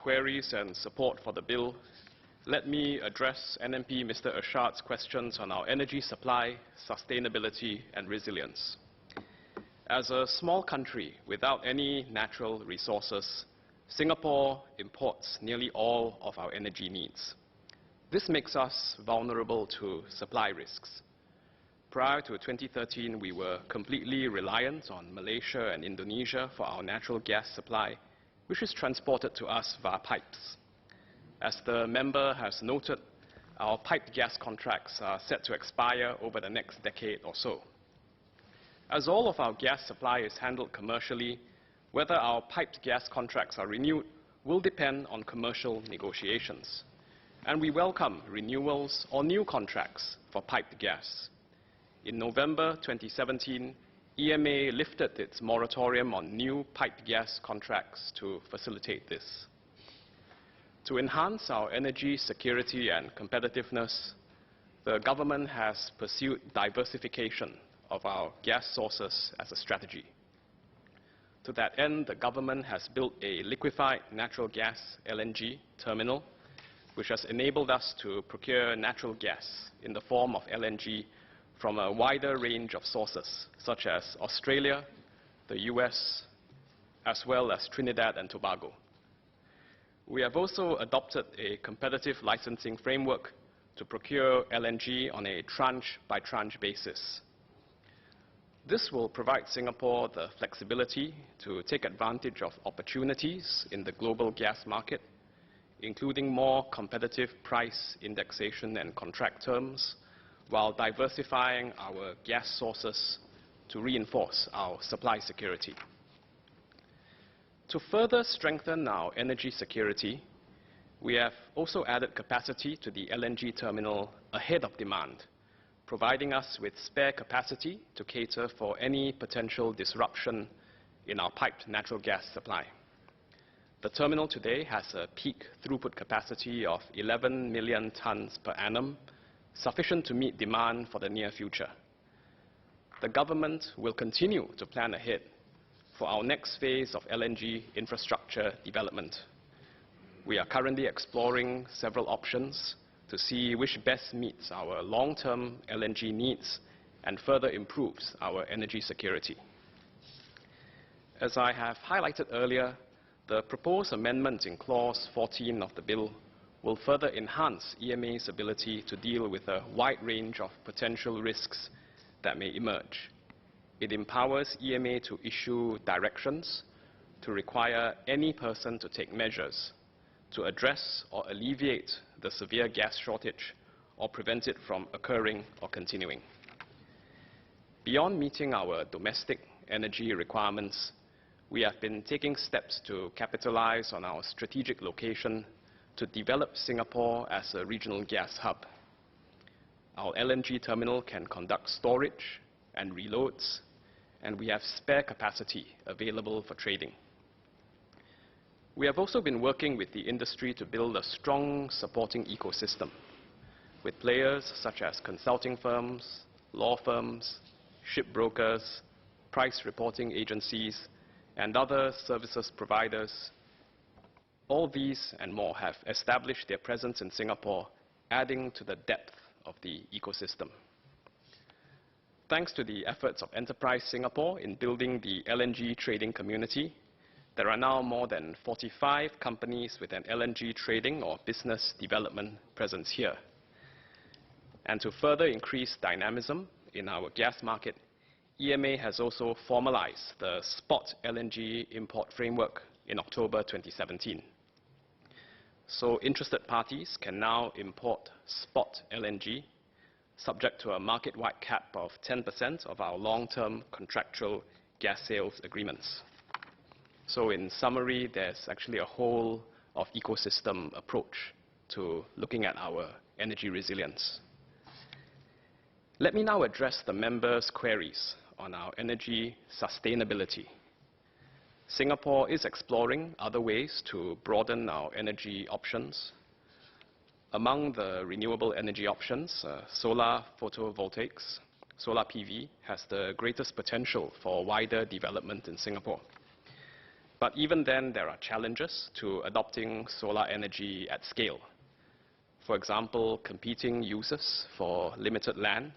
queries and support for the bill, let me address NMP Mr. Ashad's questions on our energy supply, sustainability and resilience. As a small country without any natural resources, Singapore imports nearly all of our energy needs. This makes us vulnerable to supply risks. Prior to 2013, we were completely reliant on Malaysia and Indonesia for our natural gas supply, which is transported to us via pipes. As the member has noted, our piped gas contracts are set to expire over the next decade or so. As all of our gas supply is handled commercially, whether our piped gas contracts are renewed will depend on commercial negotiations. And we welcome renewals or new contracts for piped gas. In November 2017, EMA lifted its moratorium on new piped gas contracts to facilitate this. To enhance our energy security and competitiveness, the government has pursued diversification of our gas sources as a strategy. To that end, the government has built a liquefied natural gas (LNG) terminal, which has enabled us to procure natural gas in the form of LNG from a wider range of sources, such as Australia, the US, as well as Trinidad and Tobago. We have also adopted a competitive licensing framework to procure LNG on a tranche-by-tranche basis. This will provide Singapore the flexibility to take advantage of opportunities in the global gas market, including more competitive price indexation and contract terms, while diversifying our gas sources to reinforce our supply security. To further strengthen our energy security, we have also added capacity to the LNG terminal ahead of demand, providing us with spare capacity to cater for any potential disruption in our piped natural gas supply. The terminal today has a peak throughput capacity of 11 million tons per annum, sufficient to meet demand for the near future. The government will continue to plan ahead for our next phase of LNG infrastructure development. We are currently exploring several options to see which best meets our long-term LNG needs and further improves our energy security. As I have highlighted earlier, the proposed amendments in Clause 14 of the bill will further enhance EMA's ability to deal with a wide range of potential risks that may emerge. It empowers EMA to issue directions to require any person to take measures to address or alleviate the severe gas shortage or prevent it from occurring or continuing. Beyond meeting our domestic energy requirements, we have been taking steps to capitalize on our strategic location to develop Singapore as a regional gas hub. Our LNG terminal can conduct storage and reloads, and we have spare capacity available for trading. We have also been working with the industry to build a strong supporting ecosystem with players such as consulting firms, law firms, shipbrokers, price reporting agencies, and other services providers. All these and more have established their presence in Singapore, adding to the depth of the ecosystem. Thanks to the efforts of Enterprise Singapore in building the LNG trading community, there are now more than 45 companies with an LNG trading or business development presence here. And to further increase dynamism in our gas market, EMA has also formalized the spot LNG import framework in October 2017. So interested parties can now import spot LNG, subject to a market-wide cap of 10% of our long-term contractual gas sales agreements. So in summary, there's actually a whole of ecosystem approach to looking at our energy resilience. Let me now address the members' queries on our energy sustainability. Singapore is exploring other ways to broaden our energy options. Among the renewable energy options, solar photovoltaics, solar PV, has the greatest potential for wider development in Singapore. But even then, there are challenges to adopting solar energy at scale. For example, competing uses for limited land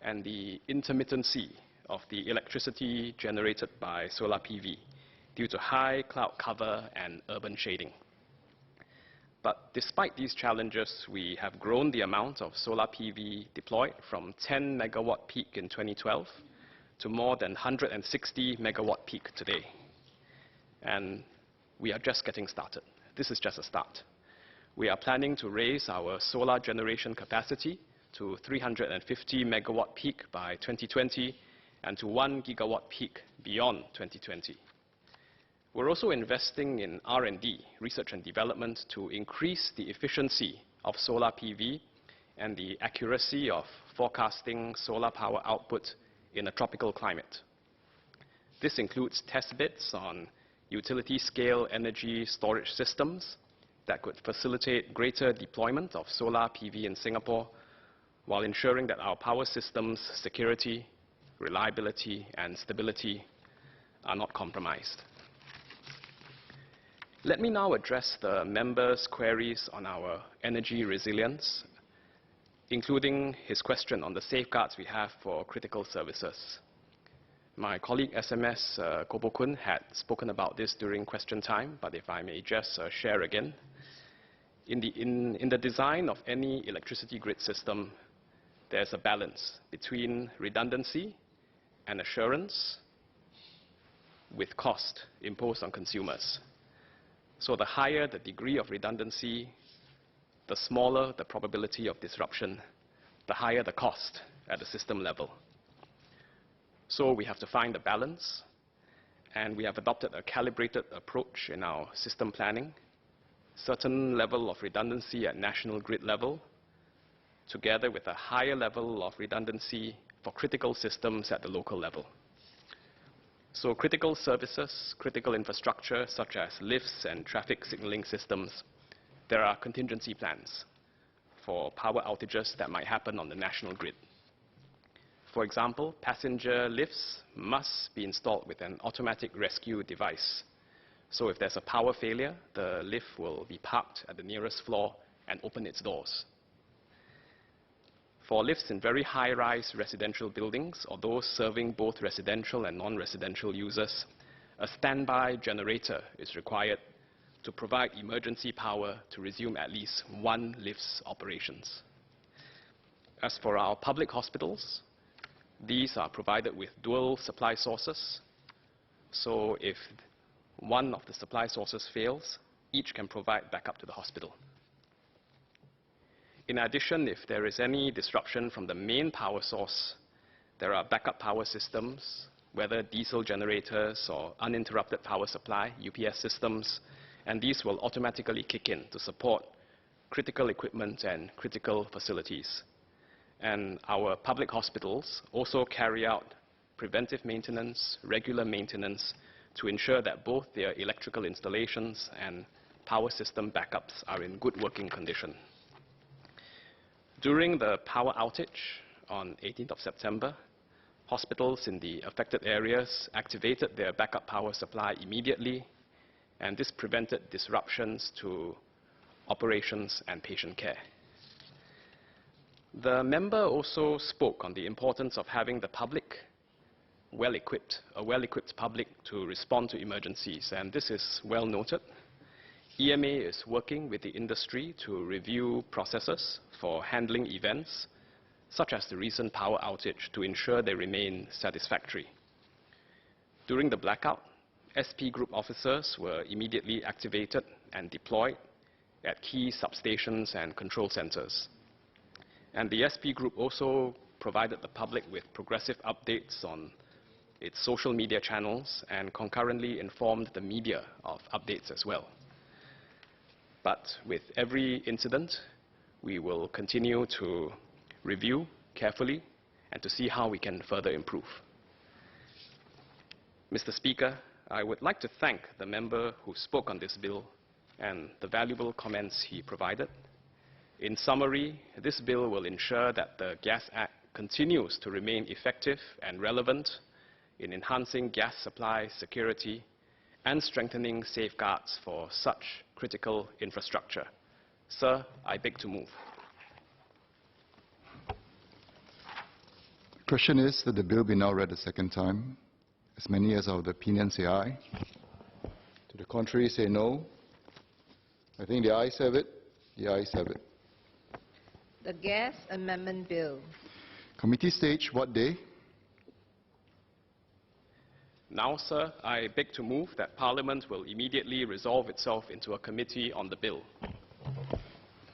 and the intermittency of the electricity generated by solar PV due to high cloud cover and urban shading. But despite these challenges, we have grown the amount of solar PV deployed from 10 megawatt peak in 2012 to more than 160 megawatt peak today. And we are just getting started. This is just a start. We are planning to raise our solar generation capacity to 350 megawatt peak by 2020 and to 1 gigawatt peak beyond 2020. We're also investing in R&D, research and development, to increase the efficiency of solar PV and the accuracy of forecasting solar power output in a tropical climate. This includes test bits on utility-scale energy storage systems that could facilitate greater deployment of solar PV in Singapore while ensuring that our power system's security, reliability, and stability are not compromised. Let me now address the members' queries on our energy resilience, including his question on the safeguards we have for critical services. My colleague SMS Kobokun had spoken about this during question time, but if I may just share again. In the design of any electricity grid system, there's a balance between redundancy and assurance with cost imposed on consumers. So the higher the degree of redundancy, the smaller the probability of disruption, the higher the cost at the system level. So we have to find a balance, and we have adopted a calibrated approach in our system planning, certain level of redundancy at national grid level, together with a higher level of redundancy for critical systems at the local level. So critical services, critical infrastructure such as lifts and traffic signaling systems, there are contingency plans for power outages that might happen on the national grid. For example, passenger lifts must be installed with an automatic rescue device. So if there's a power failure, the lift will be parked at the nearest floor and open its doors. For lifts in very high-rise residential buildings or those serving both residential and non-residential users, a standby generator is required to provide emergency power to resume at least one lift's operations. As for our public hospitals, these are provided with dual supply sources. So if one of the supply sources fails, each can provide backup to the hospital. In addition, if there is any disruption from the main power source, there are backup power systems, whether diesel generators or uninterrupted power supply, UPS systems, and these will automatically kick in to support critical equipment and critical facilities. And our public hospitals also carry out preventive maintenance, regular maintenance, to ensure that both their electrical installations and power system backups are in good working condition. During the power outage on 18th of September, hospitals in the affected areas activated their backup power supply immediately, and this prevented disruptions to operations and patient care. The member also spoke on the importance of having the public a well-equipped public to respond to emergencies, and this is well noted. EMA is working with the industry to review processes for handling events, such as the recent power outage, to ensure they remain satisfactory. During the blackout, SP Group officers were immediately activated and deployed at key substations and control centers. And the SP Group also provided the public with progressive updates on its social media channels and concurrently informed the media of updates as well. But with every incident, we will continue to review carefully and to see how we can further improve. Mr. Speaker, I would like to thank the member who spoke on this bill and the valuable comments he provided. In summary, this bill will ensure that the Gas Act continues to remain effective and relevant in enhancing gas supply security and strengthening safeguards for such critical infrastructure. Sir, I beg to move. The question is that the bill be now read a second time. As many as are of the opinion say aye. To the contrary say no. I think the ayes have it. The ayes have it. The Gas Amendment Bill. Committee stage, what day? Now, sir, I beg to move that Parliament will immediately resolve itself into a committee on the bill. The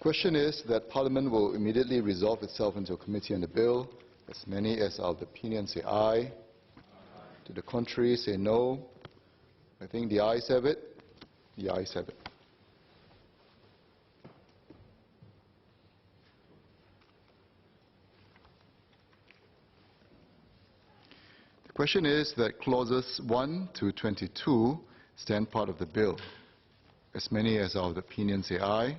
question is that Parliament will immediately resolve itself into a committee on the bill. As many as are of the opinion say aye. To the contrary say no. I think the ayes have it. The ayes have it. The question is that clauses 1 to 22 stand part of the bill. As many as are of the opinion say aye.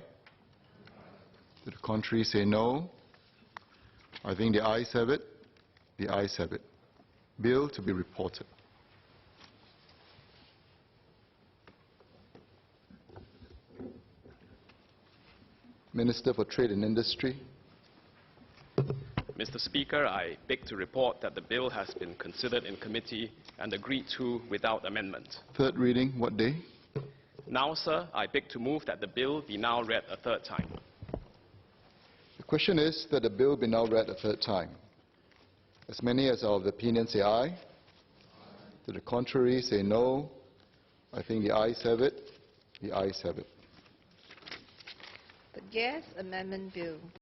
To the contrary say no. I think the ayes have it. The ayes have it. Bill to be reported. Minister for Trade and Industry. Mr. Speaker, I beg to report that the bill has been considered in committee and agreed to without amendment. Third reading, what day? Now, sir, I beg to move that the bill be now read a third time. The question is that the bill be now read a third time. As many as are of the opinion say aye. To the contrary say no. I think the ayes have it. The ayes have it. The Gas Amendment Bill.